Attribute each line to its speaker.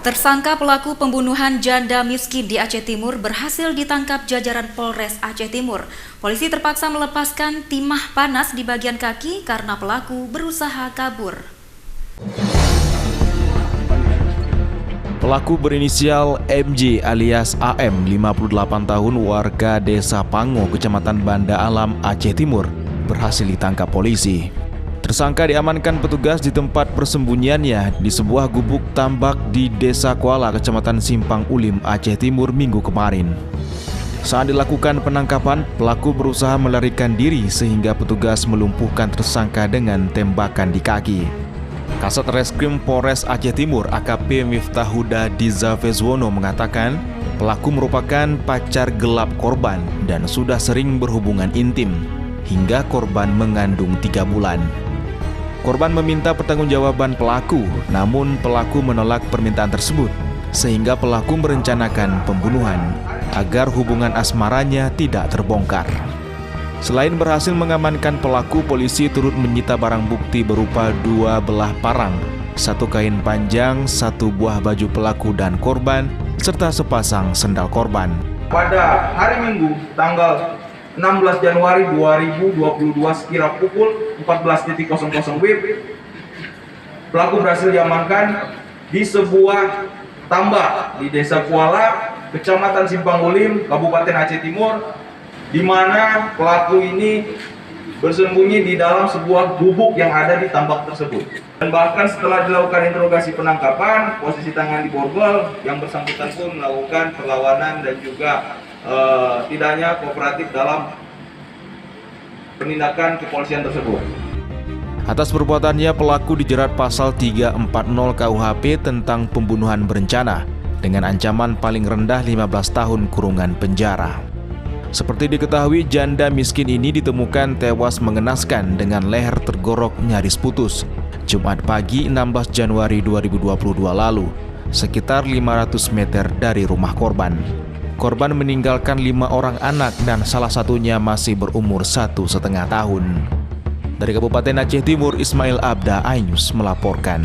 Speaker 1: Tersangka pelaku pembunuhan janda miskin di Aceh Timur berhasil ditangkap jajaran Polres Aceh Timur. Polisi terpaksa melepaskan timah panas di bagian kaki karena pelaku berusaha kabur.
Speaker 2: Pelaku berinisial MJ alias AM, 58 tahun, warga Desa Pango, Kecamatan Banda Alam, Aceh Timur, berhasil ditangkap polisi. Tersangka diamankan petugas di tempat persembunyiannya di sebuah gubuk tambak di Desa Kuala, Kecamatan Simpang Ulim, Aceh Timur, Minggu kemarin. Saat dilakukan penangkapan, pelaku berusaha melarikan diri sehingga petugas melumpuhkan tersangka dengan tembakan di kaki. Kasat Reskrim Polres Aceh Timur AKP Miftahuda Dizafezwono mengatakan pelaku merupakan pacar gelap korban dan sudah sering berhubungan intim hingga korban mengandung 3 bulan. Korban meminta pertanggungjawaban pelaku, namun pelaku menolak permintaan tersebut sehingga pelaku merencanakan pembunuhan agar hubungan asmaranya tidak terbongkar. Selain berhasil mengamankan pelaku, polisi turut menyita barang bukti berupa 2 belah parang, 1 kain panjang, 1 buah baju pelaku dan korban, serta sepasang sendal korban.
Speaker 3: Pada hari Minggu, tanggal 16 Januari 2022 sekira pukul 14.00 WIB, pelaku berhasil diamankan di sebuah tambak di Desa Kuala, Kecamatan Simpang Ulim, Kabupaten Aceh Timur, di mana pelaku ini bersembunyi di dalam sebuah gubuk yang ada di tambak tersebut. Dan bahkan setelah dilakukan interogasi penangkapan, posisi tangan di borgol, yang bersangkutan pun melakukan perlawanan dan juga tidak hanya kooperatif dalam penindakan kepolisian tersebut.
Speaker 2: Atas perbuatannya, pelaku dijerat pasal 340 KUHP tentang pembunuhan berencana dengan ancaman paling rendah 15 tahun kurungan penjara. Seperti diketahui, janda miskin ini ditemukan tewas mengenaskan dengan leher tergorok nyaris putus Jumat pagi 16 Januari 2022 lalu, sekitar 500 meter dari rumah korban. Korban meninggalkan 5 orang anak dan salah satunya masih berumur 1,5 tahun. Dari Kabupaten Aceh Timur, Ismail Abda, iNews melaporkan.